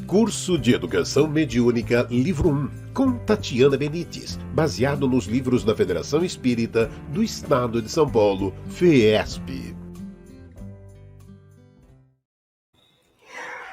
Curso de Educação Mediúnica, Livro 1, com Tatiana Benites, baseado nos livros da Federação Espírita do Estado de São Paulo, FEESP.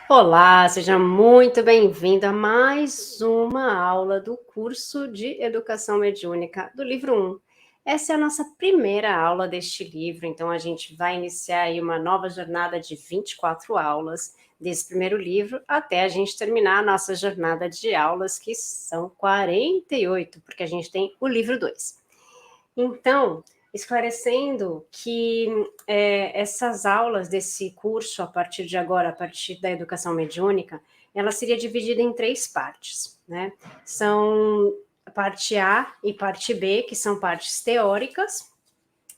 Olá, seja muito bem-vindo a mais uma aula do curso de Educação Mediúnica do livro 1. Essa é a nossa primeira aula deste livro, então a gente vai iniciar aí uma nova jornada de 24 aulas desse primeiro livro, até a gente terminar a nossa jornada de aulas, que são 48, porque a gente tem o livro 2. Então, esclarecendo que essas aulas desse curso, a partir de agora, a partir da educação mediúnica, ela seria dividida em 3 partes, né? São a parte A e parte B, que são partes teóricas,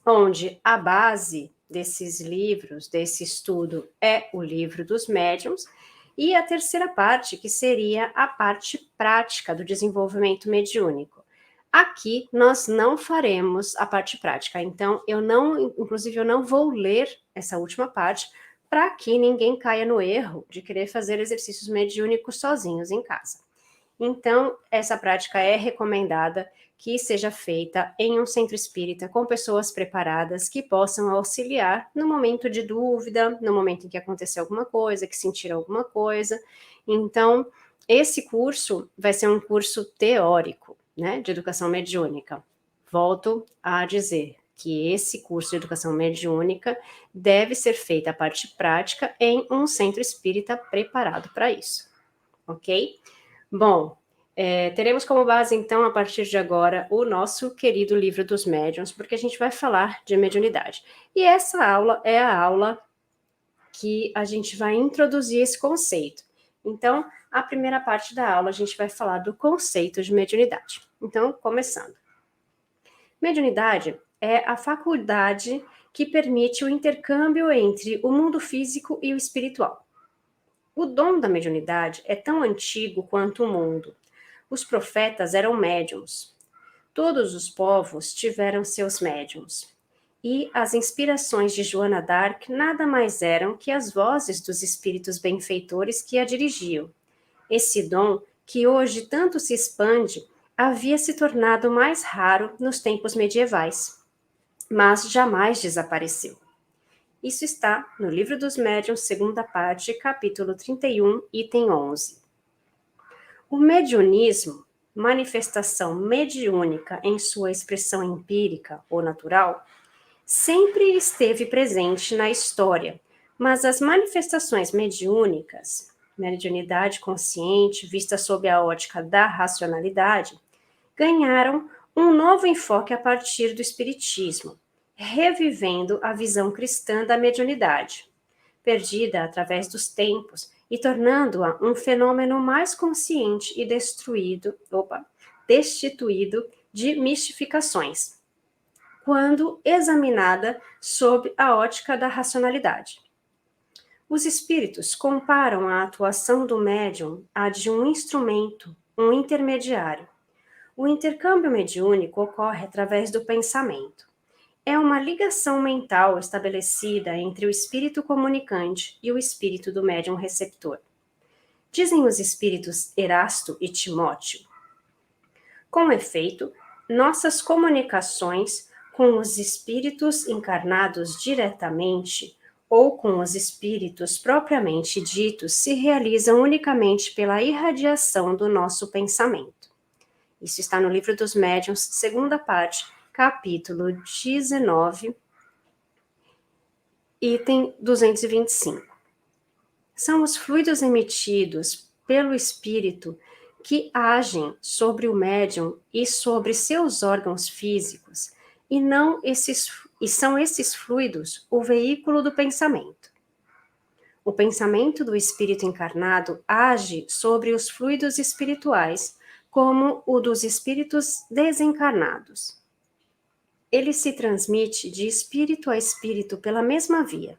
onde a base desses livros, desse estudo, é o livro dos médiuns, e a terceira parte, que seria a parte prática do desenvolvimento mediúnico. Aqui nós não faremos a parte prática, então inclusive eu não vou ler essa última parte para que ninguém caia no erro de querer fazer exercícios mediúnicos sozinhos em casa. Então, essa prática é recomendada que seja feita em um centro espírita com pessoas preparadas que possam auxiliar no momento de dúvida, no momento em que acontecer alguma coisa, que sentir alguma coisa. Então, esse curso vai ser um curso teórico, né, de educação mediúnica. Volto a dizer que esse curso de educação mediúnica deve ser feita a parte prática em um centro espírita preparado para isso, ok? Bom, teremos como base, então, a partir de agora, o nosso querido livro dos médiuns, porque a gente vai falar de mediunidade. E essa aula é a aula que a gente vai introduzir esse conceito. Então, a primeira parte da aula, a gente vai falar do conceito de mediunidade. Então, começando. Mediunidade é a faculdade que permite o intercâmbio entre o mundo físico e o espiritual. O dom da mediunidade é tão antigo quanto o mundo. Os profetas eram médiuns. Todos os povos tiveram seus médiuns. E as inspirações de Joana d'Arc nada mais eram que as vozes dos espíritos benfeitores que a dirigiam. Esse dom, que hoje tanto se expande, havia se tornado mais raro nos tempos medievais, mas jamais desapareceu. Isso está no Livro dos Médiuns, segunda parte, capítulo 31, item 11. O mediunismo, manifestação mediúnica em sua expressão empírica ou natural, sempre esteve presente na história, mas as manifestações mediúnicas, mediunidade consciente vista sob a ótica da racionalidade, ganharam um novo enfoque a partir do espiritismo, revivendo a visão cristã da mediunidade, perdida através dos tempos e tornando-a um fenômeno mais consciente e destituído de mistificações, quando examinada sob a ótica da racionalidade. Os espíritos comparam a atuação do médium à de um instrumento, um intermediário. O intercâmbio mediúnico ocorre através do pensamento. É uma ligação mental estabelecida entre o espírito comunicante e o espírito do médium receptor. Dizem os espíritos Erasto e Timóteo. Com efeito, nossas comunicações com os espíritos encarnados diretamente ou com os espíritos propriamente ditos se realizam unicamente pela irradiação do nosso pensamento. Isso está no Livro dos Médiuns, segunda parte, capítulo 19, item 225. São os fluidos emitidos pelo espírito que agem sobre o médium e sobre seus órgãos físicos, e são esses fluidos o veículo do pensamento. O pensamento do espírito encarnado age sobre os fluidos espirituais, como o dos espíritos desencarnados. Ele se transmite de espírito a espírito pela mesma via,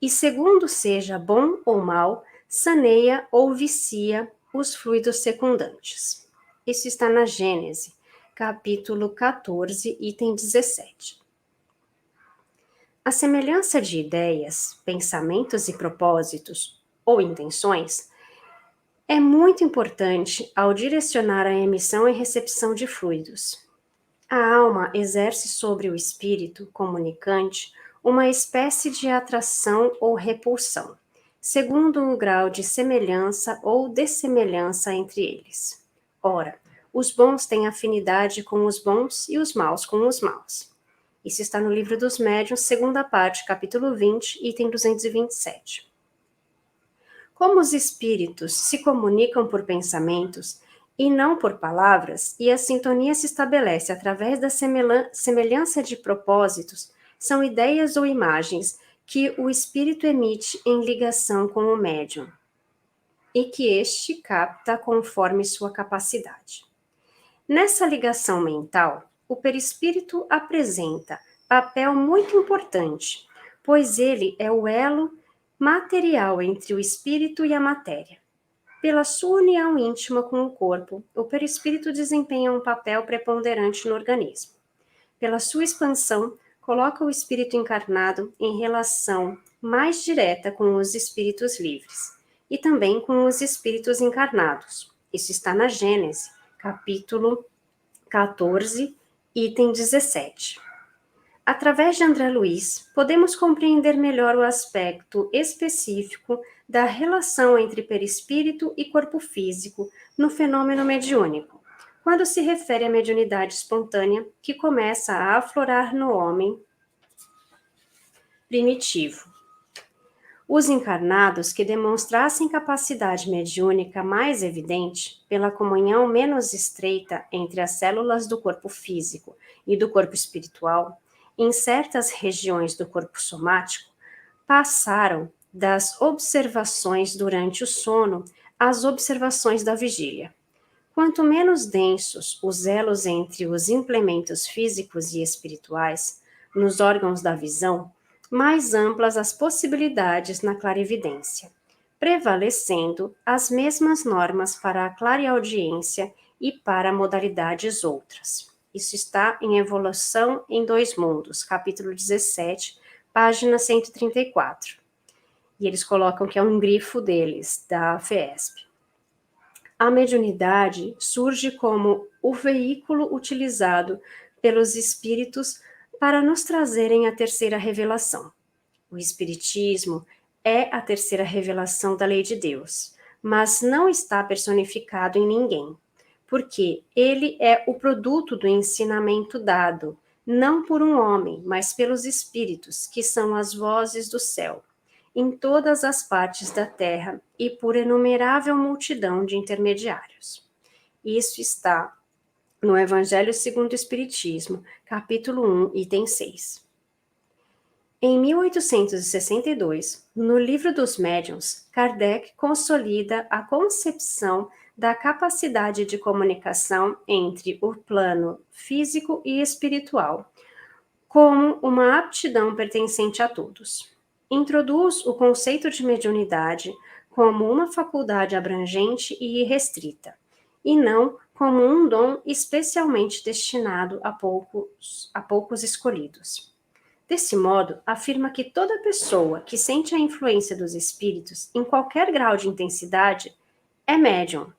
e segundo seja bom ou mal, saneia ou vicia os fluidos secundantes. Isso está na Gênese, capítulo 14, item 17. A semelhança de ideias, pensamentos e propósitos, ou intenções, É muito importante ao direcionar a emissão e recepção de fluidos. A alma exerce sobre o espírito comunicante uma espécie de atração ou repulsão, segundo o grau de semelhança ou dessemelhança entre eles. Ora, os bons têm afinidade com os bons e os maus com os maus. Isso está no Livro dos Médiuns, segunda parte, capítulo 20, item 227. Como os espíritos se comunicam por pensamentos e não por palavras, e a sintonia se estabelece através da semelhança de propósitos, são ideias ou imagens que o espírito emite em ligação com o médium, e que este capta conforme sua capacidade. Nessa ligação mental, o perispírito apresenta papel muito importante, pois ele é o elo material entre o espírito e a matéria. Pela sua união íntima com o corpo, o perispírito desempenha um papel preponderante no organismo. Pela sua expansão, coloca o espírito encarnado em relação mais direta com os espíritos livres e também com os espíritos encarnados. Isso está na Gênese, capítulo 14, item 17. Através de André Luiz, podemos compreender melhor o aspecto específico da relação entre perispírito e corpo físico no fenômeno mediúnico, quando se refere à mediunidade espontânea que começa a aflorar no homem primitivo. Os encarnados que demonstrassem capacidade mediúnica mais evidente, pela comunhão menos estreita entre as células do corpo físico e do corpo espiritual, em certas regiões do corpo somático, passaram das observações durante o sono às observações da vigília. Quanto menos densos os elos entre os implementos físicos e espirituais, nos órgãos da visão, mais amplas as possibilidades na clarividência, prevalecendo as mesmas normas para a clareaudiência e para modalidades outras. Isso está em Evolução em Dois Mundos, capítulo 17, página 134. E eles colocam que é um grifo deles, da FESP. A mediunidade surge como o veículo utilizado pelos espíritos para nos trazerem a terceira revelação. O espiritismo é a terceira revelação da lei de Deus, mas não está personificado em ninguém, porque ele é o produto do ensinamento dado, não por um homem, mas pelos espíritos, que são as vozes do céu, em todas as partes da terra e por inumerável multidão de intermediários. Isso está no Evangelho segundo o Espiritismo, capítulo 1, item 6. Em 1862, no Livro dos Médiuns, Kardec consolida a concepção da capacidade de comunicação entre o plano físico e espiritual, como uma aptidão pertencente a todos. Introduz o conceito de mediunidade como uma faculdade abrangente e irrestrita, e não como um dom especialmente destinado a poucos escolhidos. Desse modo, afirma que toda pessoa que sente a influência dos espíritos em qualquer grau de intensidade é médium.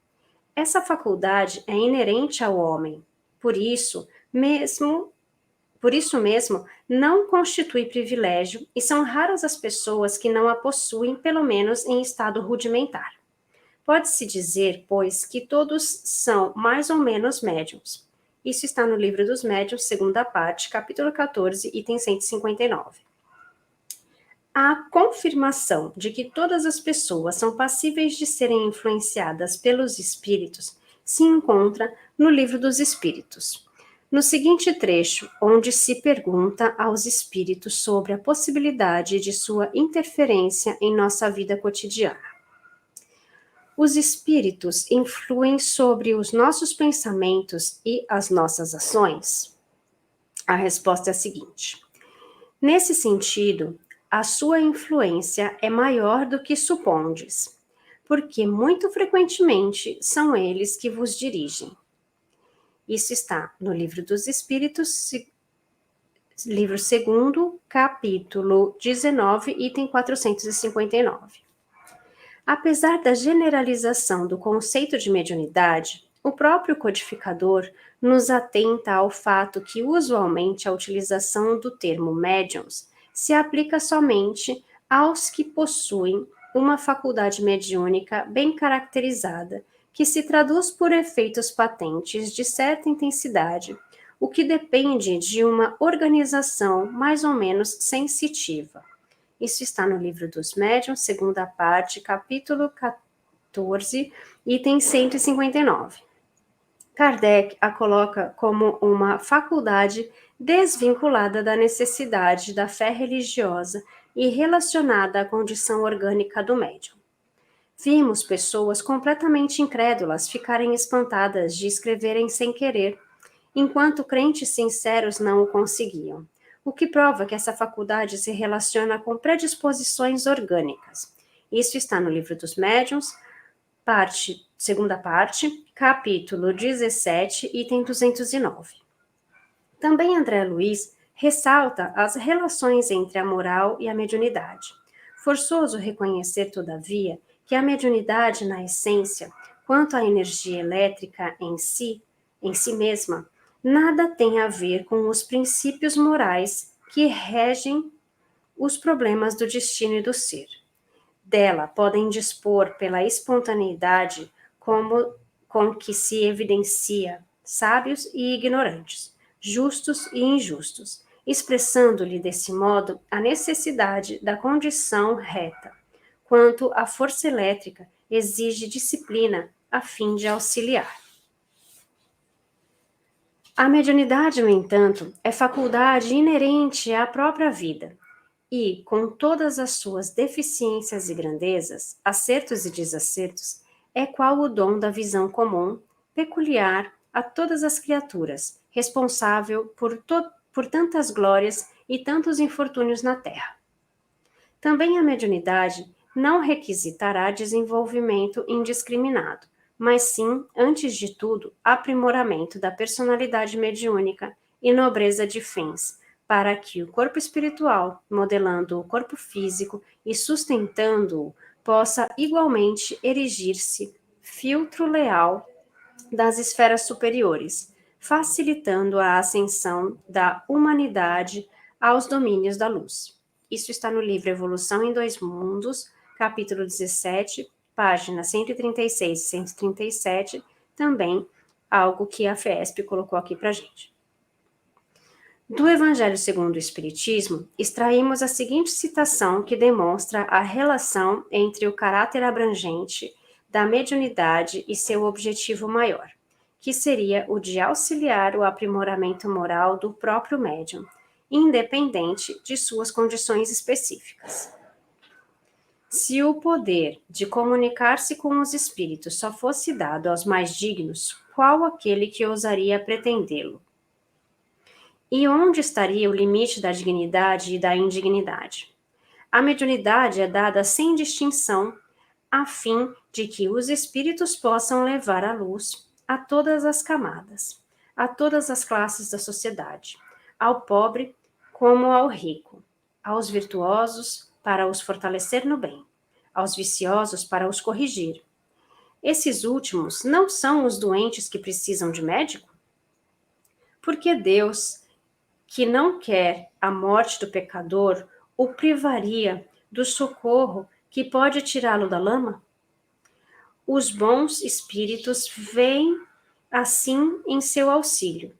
Essa faculdade é inerente ao homem, por isso mesmo, não constitui privilégio e são raras as pessoas que não a possuem, pelo menos em estado rudimentar. Pode-se dizer, pois, que todos são mais ou menos médiums. Isso está no Livro dos Médiuns, segunda parte, capítulo 14, item 159. A confirmação de que todas as pessoas são passíveis de serem influenciadas pelos espíritos se encontra no Livro dos Espíritos, no seguinte trecho, onde se pergunta aos espíritos sobre a possibilidade de sua interferência em nossa vida cotidiana. Os espíritos influem sobre os nossos pensamentos e as nossas ações? A resposta é a seguinte: nesse sentido, a sua influência é maior do que supondes, porque muito frequentemente são eles que vos dirigem. Isso está no Livro dos Espíritos, livro 2, capítulo 19, item 459. Apesar da generalização do conceito de mediunidade, o próprio codificador nos atenta ao fato que, usualmente, a utilização do termo médiums se aplica somente aos que possuem uma faculdade mediúnica bem caracterizada, que se traduz por efeitos patentes de certa intensidade, o que depende de uma organização mais ou menos sensitiva. Isso está no Livro dos Médiuns, segunda parte, capítulo 14, item 159. Kardec a coloca como uma faculdade desvinculada da necessidade da fé religiosa e relacionada à condição orgânica do médium. Vimos pessoas completamente incrédulas ficarem espantadas de escreverem sem querer, enquanto crentes sinceros não o conseguiam, o que prova que essa faculdade se relaciona com predisposições orgânicas. Isso está no Livro dos Médiuns, segunda parte, capítulo 17, item 209. Também André Luiz ressalta as relações entre a moral e a mediunidade. Forçoso reconhecer, todavia, que a mediunidade, na essência, quanto à energia elétrica em si mesma, nada tem a ver com os princípios morais que regem os problemas do destino e do ser. Dela podem dispor pela espontaneidade com que se evidencia sábios e ignorantes, justos e injustos, expressando-lhe desse modo a necessidade da condição reta, quanto a força elétrica exige disciplina a fim de auxiliar. A mediunidade, no entanto, é faculdade inerente à própria vida e, com todas as suas deficiências e grandezas, acertos e desacertos, é qual o dom da visão comum, peculiar a todas as criaturas, responsável por tantas glórias e tantos infortúnios na terra. Também a mediunidade não requisitará desenvolvimento indiscriminado, mas sim, antes de tudo, aprimoramento da personalidade mediúnica e nobreza de fins, para que o corpo espiritual, modelando o corpo físico e sustentando-o, possa igualmente erigir-se filtro leal das esferas superiores, facilitando a ascensão da humanidade aos domínios da luz. Isso está no livro Evolução em Dois Mundos, capítulo 17, páginas 136 e 137, também algo que a FESP colocou aqui para gente. Do Evangelho segundo o Espiritismo, extraímos a seguinte citação que demonstra a relação entre o caráter abrangente da mediunidade e seu objetivo maior, que seria o de auxiliar o aprimoramento moral do próprio médium, independente de suas condições específicas. Se o poder de comunicar-se com os espíritos só fosse dado aos mais dignos, qual aquele que ousaria pretendê-lo? E onde estaria o limite da dignidade e da indignidade? A mediunidade é dada sem distinção, a fim de que os espíritos possam levar a luz a todas as camadas, a todas as classes da sociedade, ao pobre como ao rico, aos virtuosos para os fortalecer no bem, aos viciosos para os corrigir. Esses últimos não são os doentes que precisam de médico? Porque Deus, que não quer a morte do pecador, o privaria do socorro que pode tirá-lo da lama? Os bons espíritos vêm assim em seu auxílio.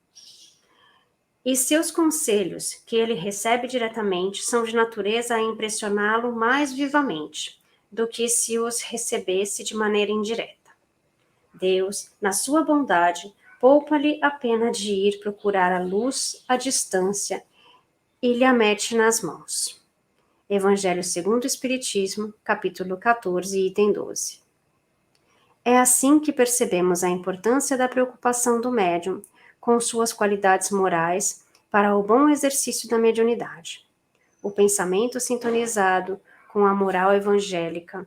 E seus conselhos, que ele recebe diretamente, são de natureza a impressioná-lo mais vivamente do que se os recebesse de maneira indireta. Deus, na sua bondade, poupa-lhe a pena de ir procurar a luz à distância e lhe a mete nas mãos. Evangelho segundo o Espiritismo, capítulo 14, item 12. É assim que percebemos a importância da preocupação do médium com suas qualidades morais para o bom exercício da mediunidade. O pensamento sintonizado com a moral evangélica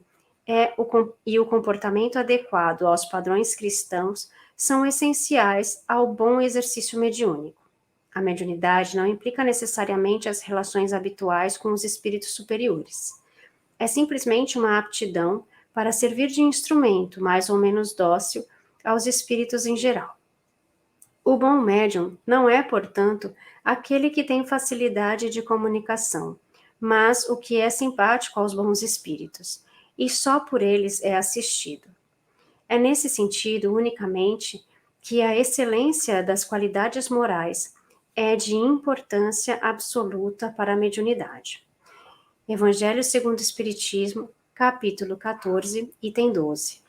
e o comportamento adequado aos padrões cristãos são essenciais ao bom exercício mediúnico. A mediunidade não implica necessariamente as relações habituais com os espíritos superiores. É simplesmente uma aptidão para servir de instrumento mais ou menos dócil aos espíritos em geral. O bom médium não é, portanto, aquele que tem facilidade de comunicação, mas o que é simpático aos bons espíritos, e só por eles é assistido. É nesse sentido, unicamente, que a excelência das qualidades morais é de importância absoluta para a mediunidade. Evangelho segundo o Espiritismo, capítulo 14, item 12.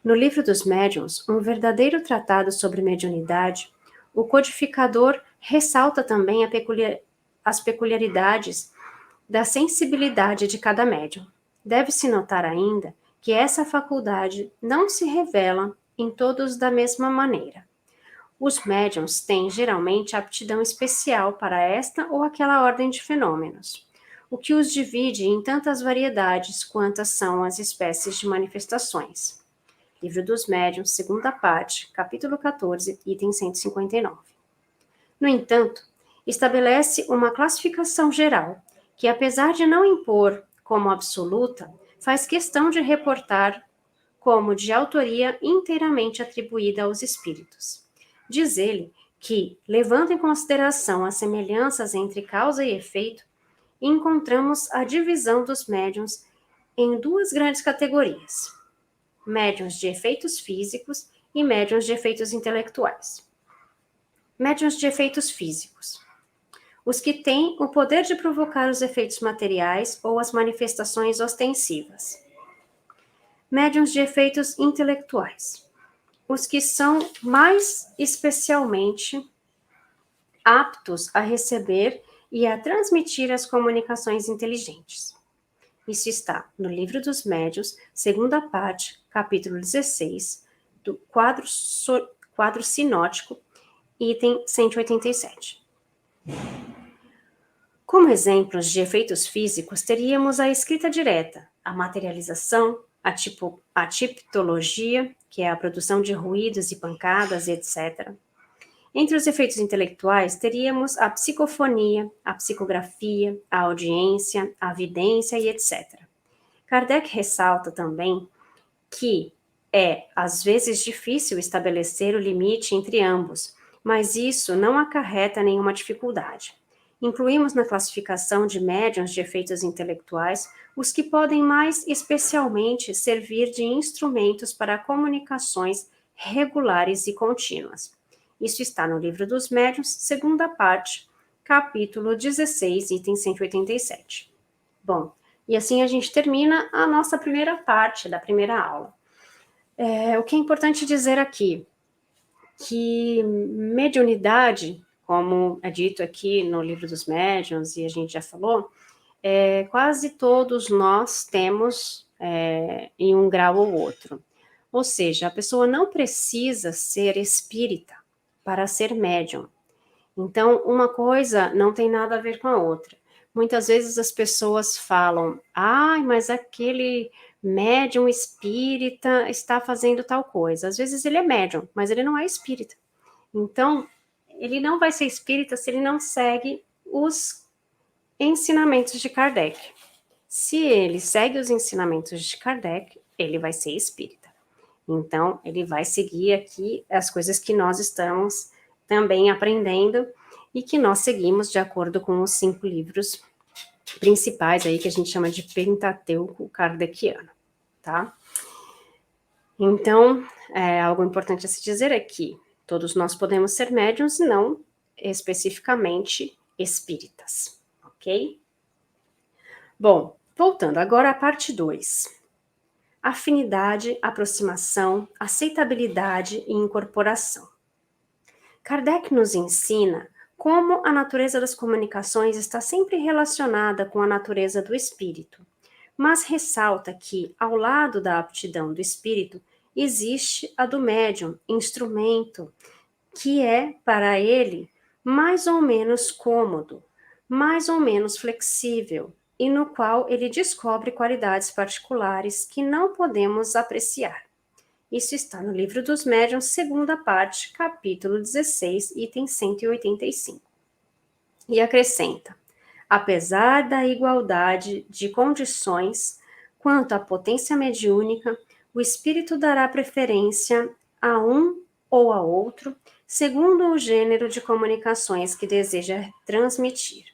No Livro dos Médiuns, um verdadeiro tratado sobre mediunidade, o codificador ressalta também as peculiaridades da sensibilidade de cada médium. Deve-se notar ainda que essa faculdade não se revela em todos da mesma maneira. Os médiuns têm geralmente aptidão especial para esta ou aquela ordem de fenômenos, o que os divide em tantas variedades quantas são as espécies de manifestações. Livro dos Médiuns, segunda parte, capítulo 14, item 159. No entanto, estabelece uma classificação geral, que apesar de não impor como absoluta, faz questão de reportar como de autoria inteiramente atribuída aos espíritos. Diz ele que, levando em consideração as semelhanças entre causa e efeito, encontramos a divisão dos médiuns em duas grandes categorias: médiuns de efeitos físicos e médiuns de efeitos intelectuais. Médiuns de efeitos físicos: os que têm o poder de provocar os efeitos materiais ou as manifestações ostensivas. Médiuns de efeitos intelectuais: os que são mais especialmente aptos a receber e a transmitir as comunicações inteligentes. Isso está no Livro dos Médiuns, segunda parte, capítulo 16, do quadro sinótico, item 187. Como exemplos de efeitos físicos, teríamos a escrita direta, a materialização, a tipologia, que é a produção de ruídos e pancadas, etc. Entre os efeitos intelectuais, teríamos a psicofonia, a psicografia, a audiência, a vidência e etc. Kardec ressalta também que é, às vezes, difícil estabelecer o limite entre ambos, mas isso não acarreta nenhuma dificuldade. Incluímos na classificação de médiuns de efeitos intelectuais os que podem mais especialmente servir de instrumentos para comunicações regulares e contínuas. Isso está no Livro dos Médiuns, segunda parte, capítulo 16, item 187. Bom, e assim a gente termina a nossa primeira parte da primeira aula. O que é importante dizer aqui, que mediunidade, como é dito aqui no Livro dos Médiuns, e a gente já falou, quase todos nós temos em um grau ou outro. Ou seja, a pessoa não precisa ser espírita para ser médium. Então, uma coisa não tem nada a ver com a outra. Muitas vezes as pessoas falam, mas aquele médium espírita está fazendo tal coisa. Às vezes ele é médium, mas ele não é espírita. Então, ele não vai ser espírita se ele não segue os ensinamentos de Kardec. Se ele segue os ensinamentos de Kardec, ele vai ser espírita. Então, ele vai seguir aqui as coisas que nós estamos também aprendendo e que nós seguimos de acordo com os 5 livros principais aí que a gente chama de Pentateuco Kardeciano, tá? Então, algo importante a se dizer é que todos nós podemos ser médiuns e não especificamente espíritas, ok? Bom, voltando agora à parte 2. Afinidade, aproximação, aceitabilidade e incorporação. Kardec nos ensina como a natureza das comunicações está sempre relacionada com a natureza do espírito, mas ressalta que, ao lado da aptidão do espírito, existe a do médium, instrumento, que é, para ele, mais ou menos cômodo, mais ou menos flexível, e no qual ele descobre qualidades particulares que não podemos apreciar. Isso está no Livro dos Médiuns, segunda parte, capítulo 16, item 185. E acrescenta: apesar da igualdade de condições, Quanto à potência mediúnica, o espírito dará preferência a um ou a outro, segundo o gênero de comunicações que deseja transmitir.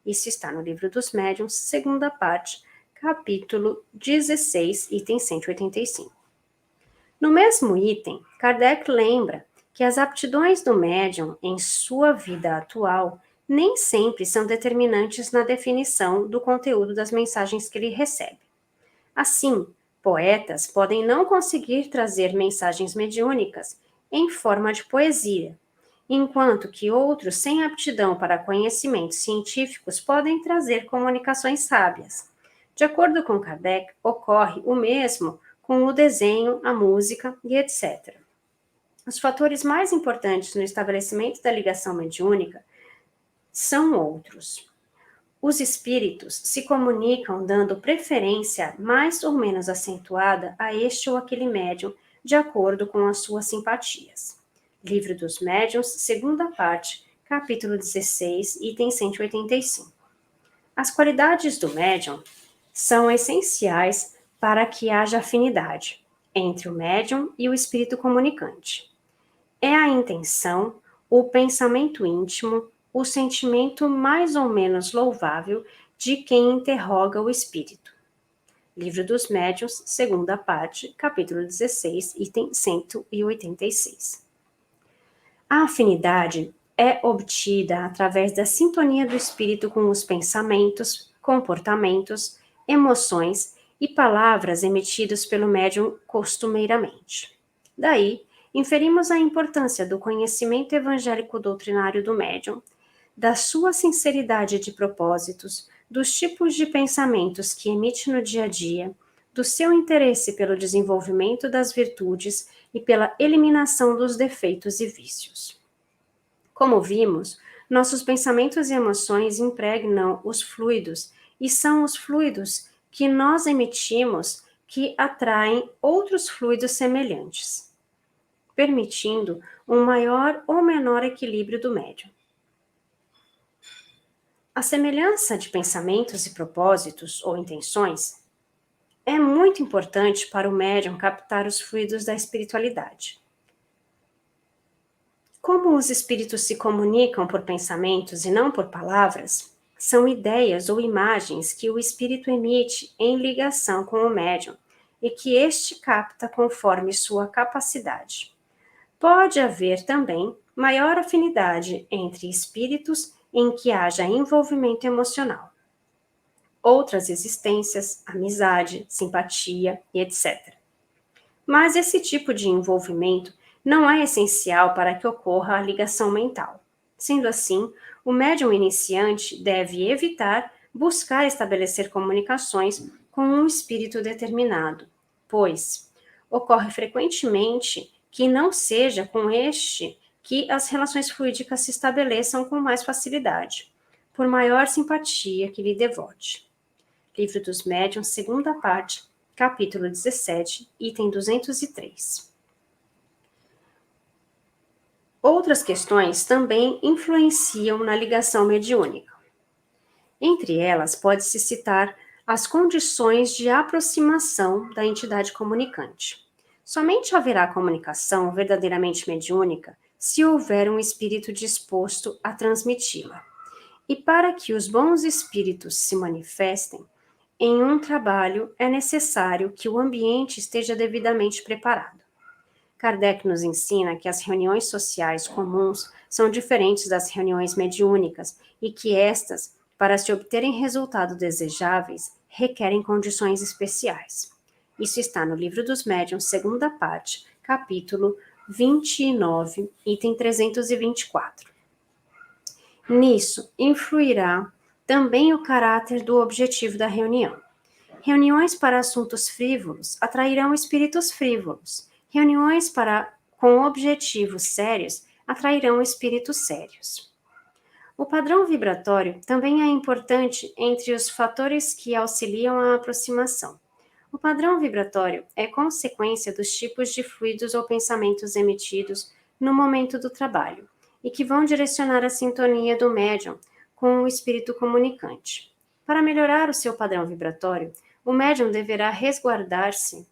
Isso está no Livro dos Médiuns, segunda parte, capítulo 16, item 185. No mesmo item, Kardec lembra que as aptidões do médium em sua vida atual nem sempre são determinantes na definição do conteúdo das mensagens que ele recebe. Assim, poetas podem não conseguir trazer mensagens mediúnicas em forma de poesia, enquanto que outros sem aptidão para conhecimentos científicos podem trazer comunicações sábias. De acordo com Kardec, ocorre o mesmo com o desenho, a música e etc. Os fatores mais importantes no estabelecimento da ligação mediúnica são outros. Os espíritos se comunicam dando preferência mais ou menos acentuada a este ou aquele médium, de acordo com as suas simpatias. Livro dos Médiuns, segunda parte, capítulo 16, item 185. As qualidades do médium são essenciais para que haja afinidade entre o médium e o espírito comunicante. É a intenção, o pensamento íntimo, o sentimento mais ou menos louvável de quem interroga o espírito. Livro dos Médiuns, segunda parte, capítulo 16, item 186. A afinidade é obtida através da sintonia do espírito com os pensamentos, comportamentos, emoções e palavras emitidos pelo médium costumeiramente. Daí, inferimos a importância do conhecimento evangélico doutrinário do médium, da sua sinceridade de propósitos, dos tipos de pensamentos que emite no dia a dia, do seu interesse pelo desenvolvimento das virtudes e pela eliminação dos defeitos e vícios. Como vimos, nossos pensamentos e emoções impregnam os fluidos, e são os fluidos que nós emitimos que atraem outros fluidos semelhantes, permitindo um maior ou menor equilíbrio do médium. A semelhança de pensamentos e propósitos ou intenções é muito importante para o médium captar os fluidos da espiritualidade. Como os espíritos se comunicam por pensamentos e não por palavras, são ideias ou imagens que o espírito emite em ligação com o médium e que este capta conforme sua capacidade. Pode haver também maior afinidade entre espíritos em que haja envolvimento emocional. Outras existências, amizade, simpatia e etc. Mas esse tipo de envolvimento não é essencial para que ocorra a ligação mental. Sendo assim, o médium iniciante deve evitar buscar estabelecer comunicações com um espírito determinado, pois ocorre frequentemente que não seja com este que as relações fluídicas se estabeleçam com mais facilidade, por maior simpatia que lhe devote. Livro dos Médiuns, segunda parte, capítulo 17, item 203. Outras questões também influenciam na ligação mediúnica. Entre elas, pode-se citar as condições de aproximação da entidade comunicante. Somente haverá comunicação verdadeiramente mediúnica se houver um espírito disposto a transmiti-la. E para que os bons espíritos se manifestem, em um trabalho é necessário que o ambiente esteja devidamente preparado. Kardec nos ensina que as reuniões sociais comuns são diferentes das reuniões mediúnicas e que estas, para se obterem resultados desejáveis, requerem condições especiais. Isso está no Livro dos Médiuns, segunda parte, capítulo 29, item 324. Nisso influirá também o caráter do objetivo da reunião. Reuniões para assuntos frívolos atrairão espíritos frívolos. Reuniões com objetivos sérios atrairão espíritos sérios. O padrão vibratório também é importante entre os fatores que auxiliam a aproximação. O padrão vibratório é consequência dos tipos de fluidos ou pensamentos emitidos no momento do trabalho e que vão direcionar a sintonia do médium com o espírito comunicante. Para melhorar o seu padrão vibratório, o médium deverá resguardar-se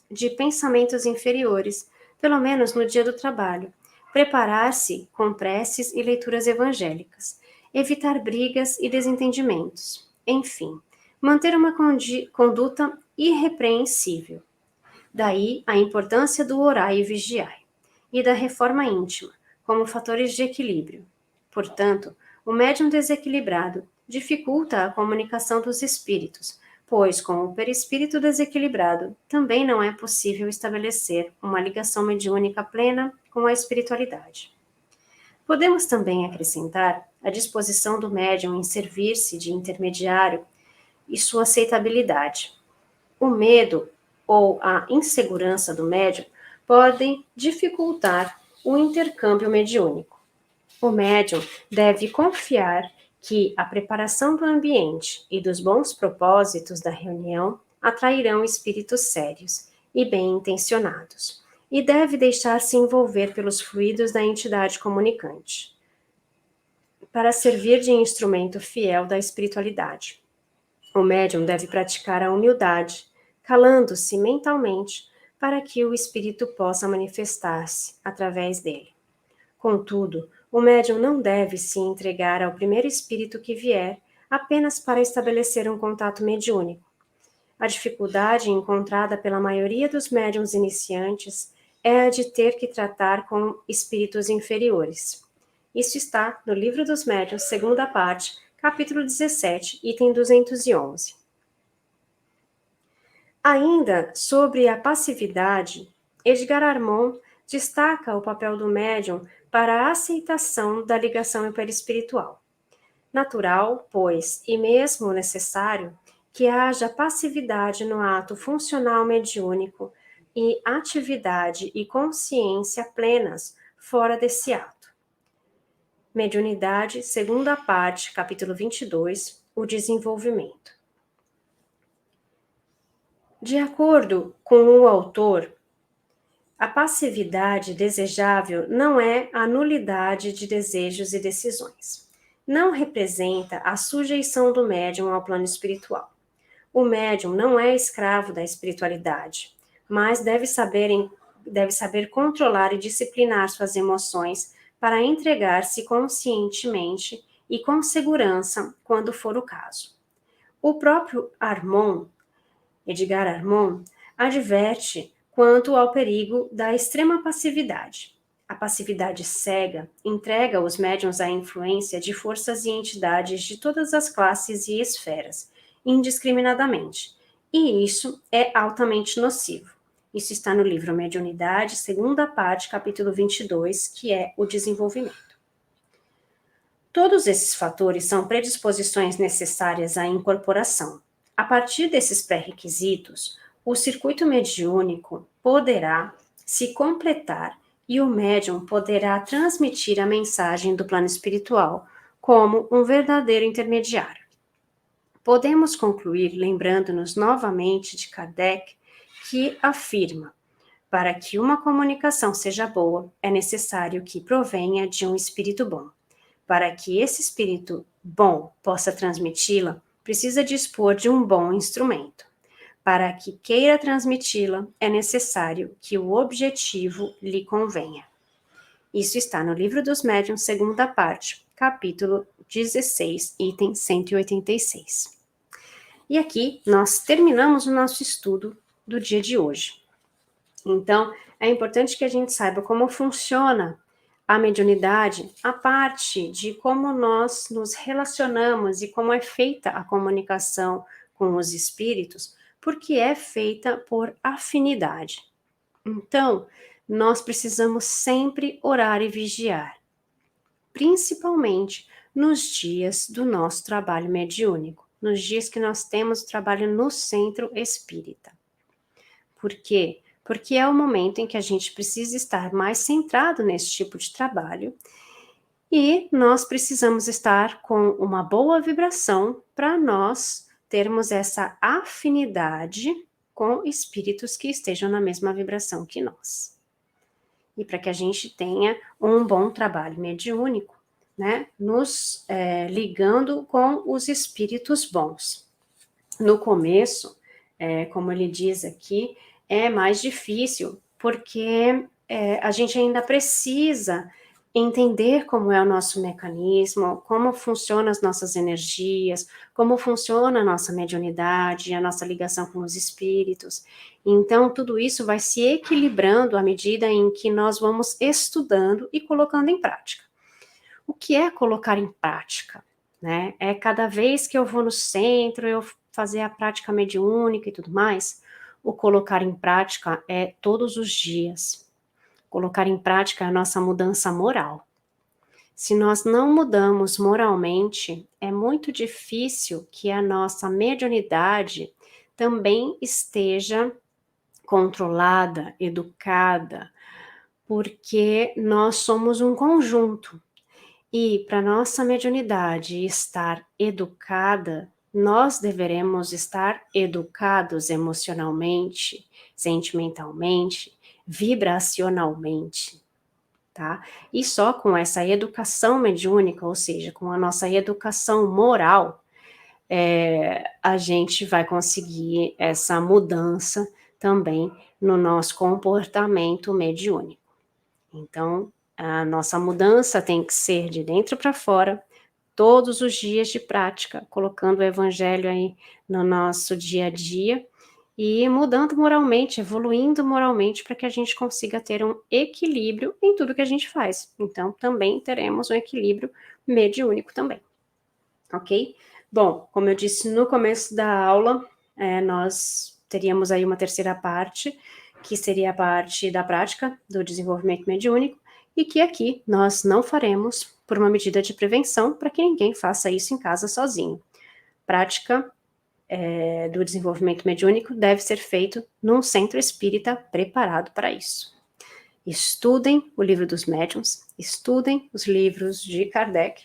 de pensamentos inferiores, pelo menos no dia do trabalho, preparar-se com preces e leituras evangélicas, evitar brigas e desentendimentos, enfim, manter uma conduta irrepreensível. Daí a importância do orai e vigiai, e da reforma íntima, como fatores de equilíbrio. Portanto, o médium desequilibrado dificulta a comunicação dos espíritos, pois com o perispírito desequilibrado também não é possível estabelecer uma ligação mediúnica plena com a espiritualidade. Podemos também acrescentar a disposição do médium em servir-se de intermediário e sua aceitabilidade. O medo ou a insegurança do médium podem dificultar o intercâmbio mediúnico. O médium deve confiar que a preparação do ambiente e dos bons propósitos da reunião atrairão espíritos sérios e bem-intencionados, e deve deixar-se envolver pelos fluidos da entidade comunicante, para servir de instrumento fiel da espiritualidade. O médium deve praticar a humildade, calando-se mentalmente para que o espírito possa manifestar-se através dele. Contudo, o médium não deve se entregar ao primeiro espírito que vier apenas para estabelecer um contato mediúnico. A dificuldade encontrada pela maioria dos médiuns iniciantes é a de ter que tratar com espíritos inferiores. Isso está no Livro dos Médiuns, segunda parte, capítulo 17, item 211. Ainda sobre a passividade, Edgar Armond destaca o papel do médium para a aceitação da ligação perispiritual. Natural, pois, e mesmo necessário, que haja passividade no ato funcional mediúnico e atividade e consciência plenas fora desse ato. Mediunidade, segunda parte, capítulo 22, o desenvolvimento. De acordo com o autor, a passividade desejável não é a nulidade de desejos e decisões. Não representa a sujeição do médium ao plano espiritual. O médium não é escravo da espiritualidade, mas deve saber controlar e disciplinar suas emoções para entregar-se conscientemente e com segurança quando for o caso. O próprio Edgar Armond, adverte quanto ao perigo da extrema passividade. A passividade cega entrega os médiuns à influência de forças e entidades de todas as classes e esferas, indiscriminadamente, e isso é altamente nocivo. Isso está no livro Mediunidade, segunda parte, capítulo 22, que é o desenvolvimento. Todos esses fatores são predisposições necessárias à incorporação. A partir desses pré-requisitos, o circuito mediúnico poderá se completar e o médium poderá transmitir a mensagem do plano espiritual como um verdadeiro intermediário. Podemos concluir lembrando-nos novamente de Kardec, que afirma: para que uma comunicação seja boa, é necessário que provenha de um espírito bom. Para que esse espírito bom possa transmiti-la, precisa dispor de um bom instrumento. Para que queira transmiti-la, é necessário que o objetivo lhe convenha. Isso está no Livro dos Médiuns, segunda parte, capítulo 16, item 186. E aqui nós terminamos o nosso estudo do dia de hoje. Então, é importante que a gente saiba como funciona a mediunidade, a parte de como nós nos relacionamos e como é feita a comunicação com os espíritos, porque é feita por afinidade. Então, nós precisamos sempre orar e vigiar, principalmente nos dias do nosso trabalho mediúnico, nos dias que nós temos o trabalho no centro espírita. Por quê? Porque é o momento em que a gente precisa estar mais centrado nesse tipo de trabalho e nós precisamos estar com uma boa vibração para nós termos essa afinidade com espíritos que estejam na mesma vibração que nós. E para que a gente tenha um bom trabalho mediúnico, né, nos ligando com os espíritos bons. No começo, como ele diz aqui, é mais difícil, porque a gente ainda precisa entender como é o nosso mecanismo, como funcionam as nossas energias, como funciona a nossa mediunidade, a nossa ligação com os espíritos. Então, tudo isso vai se equilibrando à medida em que nós vamos estudando e colocando em prática. O que é colocar em prática? Né? É cada vez que eu vou no centro, eu fazer a prática mediúnica e tudo mais. O colocar em prática é todos os dias. Colocar em prática é a nossa mudança moral. Se nós não mudamos moralmente, é muito difícil que a nossa mediunidade também esteja controlada, educada, porque nós somos um conjunto. E para nossa mediunidade estar educada, nós deveremos estar educados emocionalmente, sentimentalmente, vibracionalmente, tá? E só com essa educação mediúnica, ou seja, com a nossa educação moral, a gente vai conseguir essa mudança também no nosso comportamento mediúnico. Então, a nossa mudança tem que ser de dentro para fora, todos os dias de prática, colocando o evangelho aí no nosso dia a dia e mudando moralmente, evoluindo moralmente para que a gente consiga ter um equilíbrio em tudo que a gente faz. Então, também teremos um equilíbrio mediúnico também, ok? Bom, como eu disse no começo da aula, nós teríamos aí uma terceira parte, que seria a parte da prática do desenvolvimento mediúnico, e que aqui nós não faremos por uma medida de prevenção, para que ninguém faça isso em casa sozinho. Prática do desenvolvimento mediúnico deve ser feito num centro espírita preparado para isso. Estudem o livro dos médiuns, estudem os livros de Kardec,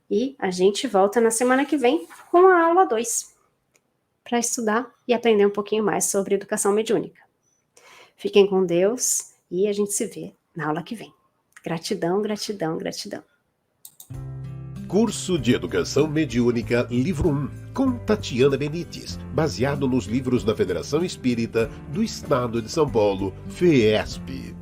e a gente volta na semana que vem com a aula 2, para estudar e aprender um pouquinho mais sobre educação mediúnica. Fiquem com Deus e a gente se vê na aula que vem. Gratidão, gratidão, gratidão. Curso de Educação Mediúnica, Livro 1, com Tatiana Benites, baseado nos livros da Federação Espírita do Estado de São Paulo, FEESP.